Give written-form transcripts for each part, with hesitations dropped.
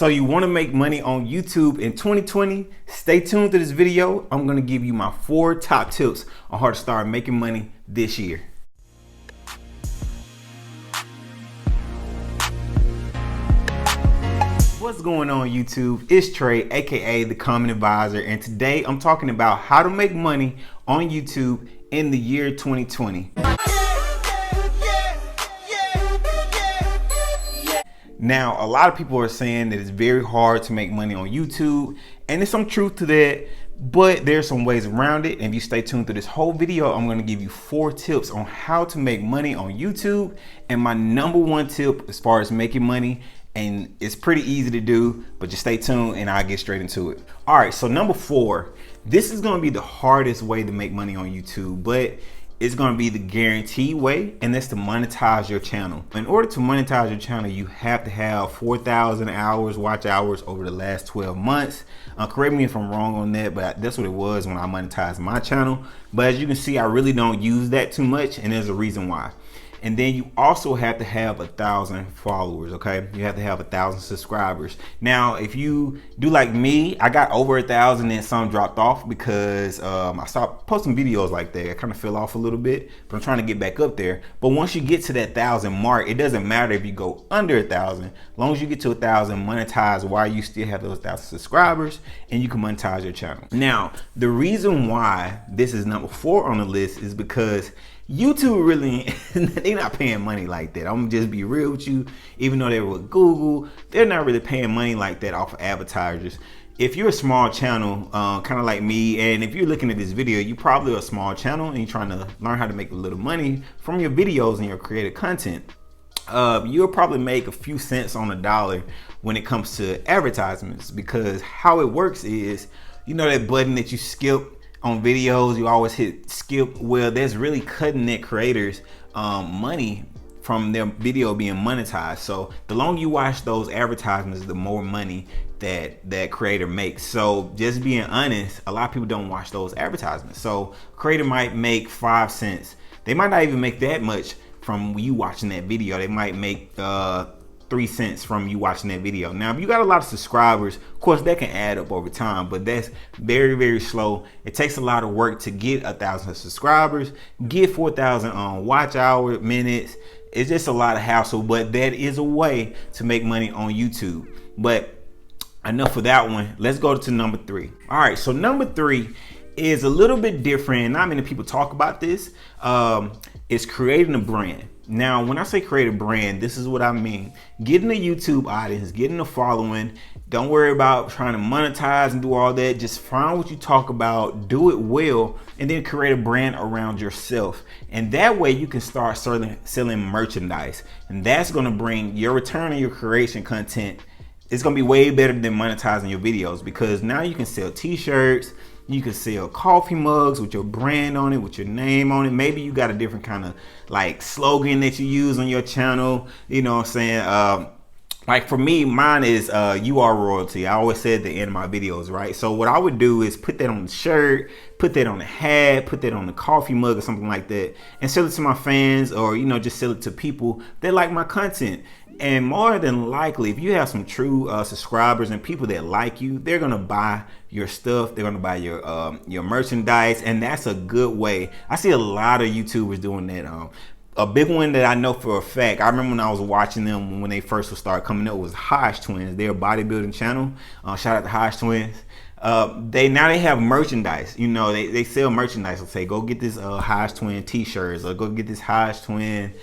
So you want to make money on YouTube in 2020? Stay tuned to this video. I'm going to give you my 4 top tips on how to start making money this year. What's going on YouTube? It's Trey, aka the Common Advisor, and today I'm talking about how to make money on YouTube in the year 2020. Now, a lot of people are saying that it's very hard to make money on YouTube, and there's some truth to that, but there's some ways around it. And if you stay tuned through this whole video, I'm going to give you 4 tips on how to make money on YouTube. And my number 1 tip as far as making money, and it's pretty easy to do, but just stay tuned and I'll get straight into it. All right, so number 4, this is going to be the hardest way to make money on YouTube, but it's going to be the guaranteed way, and that's to monetize your channel. In order to monetize your channel, you have to have 4,000 hours, watch hours over the last 12 months. Correct me if I'm wrong on that, but that's what it was when I monetized my channel. But as you can see, I really don't use that too much, and there's a reason why. And then you also have to have 1,000 followers, okay? You have to have 1,000 subscribers. Now, if you do like me, I got over 1,000 and some dropped off because I stopped posting videos like that. I kind of fell off a little bit, but I'm trying to get back up there. But once you get to that 1,000 mark, it doesn't matter if you go under 1,000. As long as you get to 1,000, monetize while you still have those 1,000 subscribers, and you can monetize your channel. Now, the reason why this is number 4 on the list is because YouTube really, they're not paying money like that. I'm gonna just be real with you. Even though they're with Google, they're not really paying money like that off of advertisers. If you're a small channel, kind of like me, and if you're looking at this video, you're probably a small channel and you're trying to learn how to make a little money from your videos and your creative content. You'll probably make a few cents on a dollar when it comes to advertisements, because how it works is, you know that button that you skip on videos, you always hit skip. Well, that's really cutting their creators money from their video being monetized. So the longer you watch those advertisements, the more money that creator makes. So just being honest, a lot of people don't watch those advertisements. So creator might make 5 cents. They might not even make that much from you watching that video. They might make 3 cents from you watching that video. Now, if you got a lot of subscribers, of course, that can add up over time, but that's very, very slow. It takes a lot of work to get 1,000 subscribers, get 4,000 watch hour minutes. It's just a lot of hassle, but that is a way to make money on YouTube. But enough for that one. Let's go to number 3. All right, so number 3 is a little bit different. Not many people talk about this. It's creating a brand. Now, when I say create a brand, this is what I mean. Getting a YouTube audience, getting a following. Don't worry about trying to monetize and do all that. Just find what you talk about, do it well, and then create a brand around yourself. And that way you can start selling merchandise. And that's going to bring your return on your creation content. It's going to be way better than monetizing your videos, because now you can sell t-shirts. You can sell coffee mugs with your brand on it, with your name on it. Maybe you got a different kind of like slogan that you use on your channel. You know what I'm saying? Like for me, mine is you are royalty. I always say at the end of my videos, right? So what I would do is put that on the shirt, put that on the hat, put that on the coffee mug or something like that, and sell it to my fans, or you know, just sell it to people that like my content. And more than likely, if you have some true subscribers and people that like you, they're gonna buy your stuff. They're gonna buy your merchandise, and that's a good way. I see a lot of YouTubers doing that. A big one that I know for a fact, I remember when I was watching them when they first would start coming up, was Hodge Twins. They're a bodybuilding channel. Shout out to Hodge Twins. They have merchandise. You know, they sell merchandise. They'll say, go get this Hodge Twin t-shirts, or go get this Hodge Twin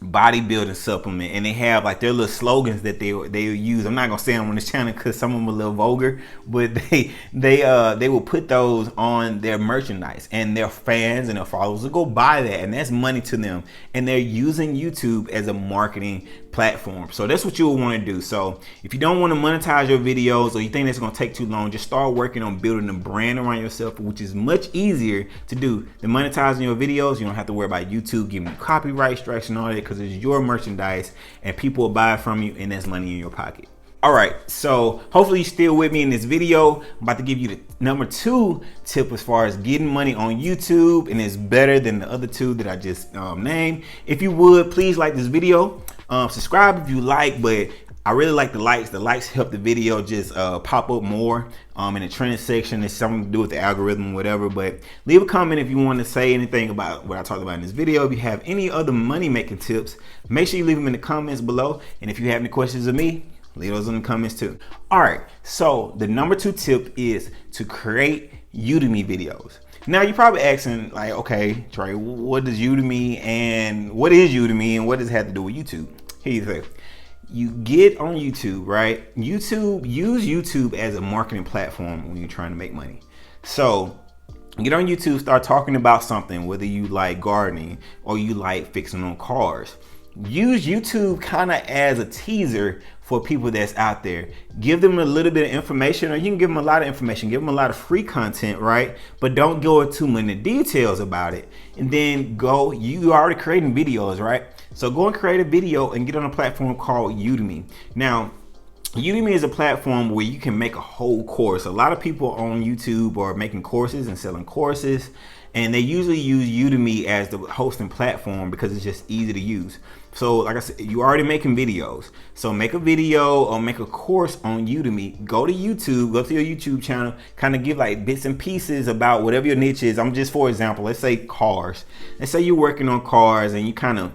bodybuilding supplement, and they have like their little slogans that they use. I'm not gonna say them on this channel because some of them are a little vulgar, but they will put those on their merchandise, and their fans and their followers will go buy that, and that's money to them. And they're using YouTube as a marketing platform. So that's what you'll want to do. So if you don't want to monetize your videos, or you think that's going to take too long, just start working on building a brand around yourself, which is much easier to do than monetizing your videos. You don't have to worry about YouTube giving you copyright strikes and all that, because it's your merchandise and people will buy it from you, and that's money in your pocket. All right, so hopefully you're still with me in this video. I'm about to give you the number 2 tip as far as getting money on YouTube, and it's better than the other 2 that I just named. If you would, please like this video, subscribe if you like, but I really like the likes. The likes help the video just pop up more in the trend section. It's something to do with the algorithm, whatever. But leave a comment if you want to say anything about what I talked about in this video. If you have any other money making tips, make sure you leave them in the comments below. And if you have any questions of me, leave those in the comments too. All right, so the number 2 tip is to create Udemy videos. Now you're probably asking like, okay, Trey, what is Udemy and what does it have to do with YouTube? Here you go. You get on YouTube, right? Use YouTube as a marketing platform when you're trying to make money. So get on YouTube, start talking about something, whether you like gardening or you like fixing on cars. Use YouTube kind of as a teaser for people that's out there. Give them a little bit of information, or you can give them a lot of information. Give them a lot of free content, right? But don't go into too many details about it. And then you already creating videos, right? So go and create a video and get on a platform called Udemy. Now, Udemy is a platform where you can make a whole course. A lot of people on YouTube are making courses and selling courses, and they usually use Udemy as the hosting platform because it's just easy to use. So like I said, you're already making videos. So make a video or make a course on Udemy. Go to YouTube, go to your YouTube channel, kind of give like bits and pieces about whatever your niche is. For example, let's say cars. Let's say you're working on cars and you kind of,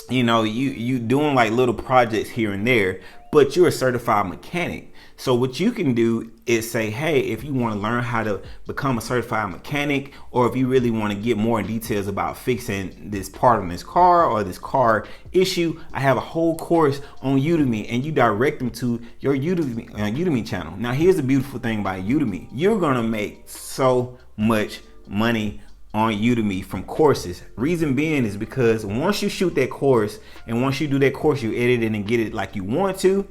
you doing like little projects here and there, but you're a certified mechanic. So what you can do is say, hey, if you want to learn how to become a certified mechanic, or if you really want to get more details about fixing this part on this car or this car issue, I have a whole course on Udemy, and you direct them to your Udemy channel. Now, here's the beautiful thing about Udemy. You're going to make so much money on Udemy from courses. Reason being is because once you shoot that course and once you do that course, you edit it and get it like you want to,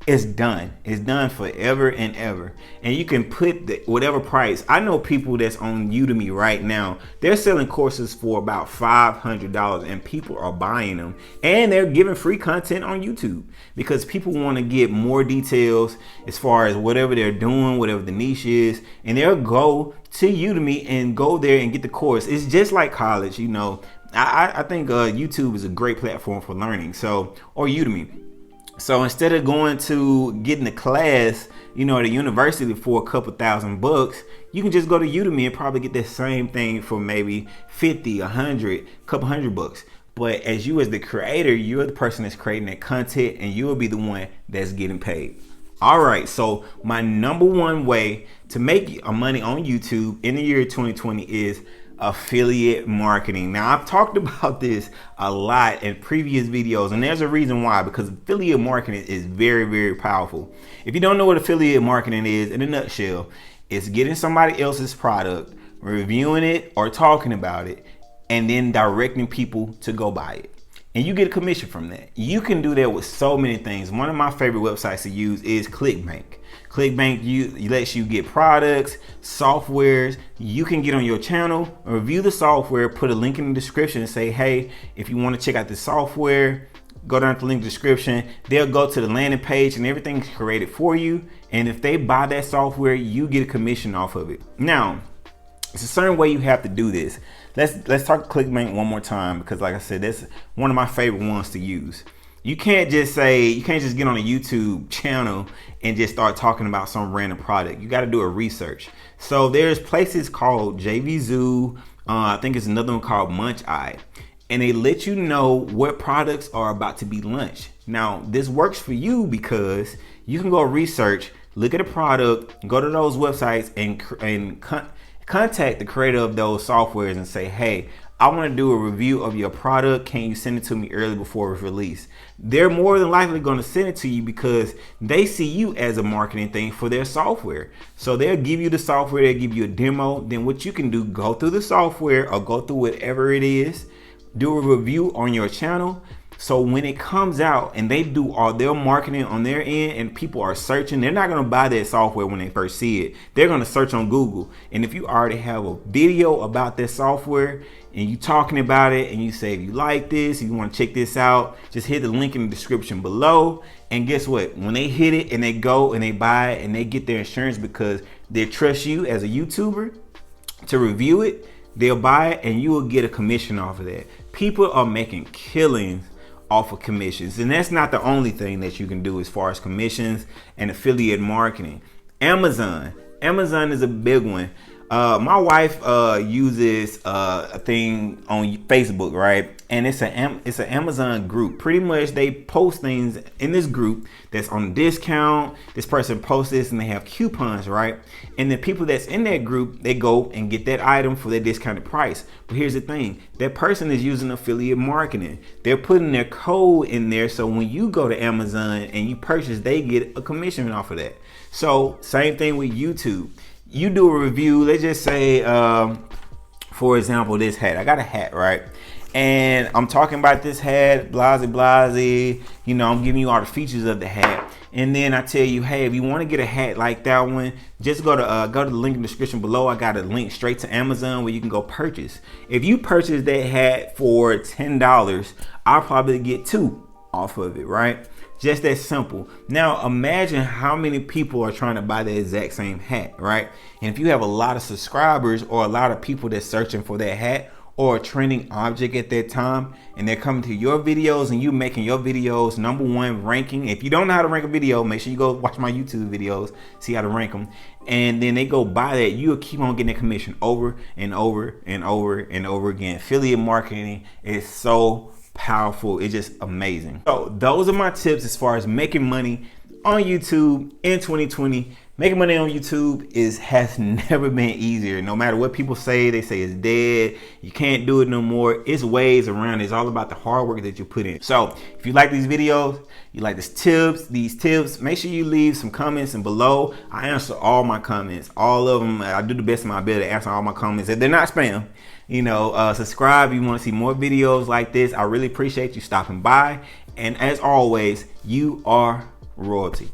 it's done. It's done forever and ever. And you can put whatever price. I know people that's on Udemy right now, they're selling courses for about $500 and people are buying them. And they're giving free content on YouTube because people want to get more details as far as whatever they're doing, whatever the niche is. And they'll go to Udemy and go there and get the course. It's just like college, I think YouTube is a great platform for learning. Or Udemy. So instead of going to getting a class, at a university for a couple $1,000, you can just go to Udemy and probably get the same thing for maybe 50, 100, couple $100. But as the creator, you're the person that's creating that content and you'll be the one that's getting paid. All right, so my number 1 way to make money on YouTube in the year 2020 is affiliate marketing. Now, I've talked about this a lot in previous videos, and there's a reason why, because affiliate marketing is very, very powerful. If you don't know what affiliate marketing is, in a nutshell, it's getting somebody else's product, reviewing it or talking about it, and then directing people to go buy it. And you get a commission from that. You can do that with so many things. One of my favorite websites to use is ClickBank. ClickBank lets you get products, softwares. You can get on your channel, review the software, put a link in the description and say, hey, if you want to check out this software, go down to the link in the description. They'll go to the landing page and everything's created for you. And if they buy that software, you get a commission off of it. Now, it's a certain way you have to do this. Let's talk ClickBank one more time, because like I said, that's one of my favorite ones to use. You can't just get on a YouTube channel and just start talking about some random product. You got to do a research. So there's places called JVZoo. I think it's another one called Munch Eye. And they let you know what products are about to be launched. Now, this works for you because you can go research, look at a product, go to those websites and contact the creator of those softwares and say, hey, I want to do a review of your product. Can you send it to me early before it's released? They're more than likely going to send it to you because they see you as a marketing thing for their software. So they'll give you the software, they'll give you a demo. Then what you can do, go through the software or go through whatever it is, do a review on your channel. So when it comes out and they do all their marketing on their end and people are searching, they're not going to buy that software when they first see it. They're going to search on Google. And if you already have a video about that software and you talking about it and you say, if you like this, if you want to check this out, just hit the link in the description below. And guess what? When they hit it and they go and they buy it and they get their insurance because they trust you as a YouTuber to review it, they'll buy it and you will get a commission off of that. People are making killings off of commissions. And that's not the only thing that you can do as far as commissions and affiliate marketing. Amazon is a big one. My wife uses a thing on Facebook, right? And it's an Amazon group. Pretty much they post things in this group that's on discount. This person posts this and they have coupons, right? And the people that's in that group, they go and get that item for their discounted price. But here's the thing, that person is using affiliate marketing. They're putting their code in there, so when you go to Amazon and you purchase, they get a commission off of that. So same thing with YouTube. You do a review, let's just say, for example, this hat. I got a hat, right? And I'm talking about this hat, blase, you know, I'm giving you all the features of the hat. And then I tell you, hey, if you want to get a hat like that one, just go to the link in the description below. I got a link straight to Amazon where you can go purchase. If you purchase that hat for $10, I'll probably get 2 off of it, right? Just that simple. Now imagine how many people are trying to buy the exact same hat, right? And if you have a lot of subscribers or a lot of people that's searching for that hat or a trending object at that time, and they're coming to your videos and you making your videos #1 ranking. If you don't know how to rank a video, make sure you go watch my YouTube videos, see how to rank them. And then they go buy that, you'll keep on getting that commission over and over and over and over again. Affiliate marketing is so powerful. It's just amazing. So those are my tips as far as making money on YouTube in 2020. Making money on YouTube has never been easier. No matter what people say, they say it's dead, you can't do it no more. It's ways around. It's all about the hard work that you put in. So if you like these videos, you like these tips, make sure you leave some comments and below. I answer all my comments, all of them. I do the best of my ability to answer all my comments. If they're not spam, you know, subscribe if you want to see more videos like this. I really appreciate you stopping by. And as always, you are royalty.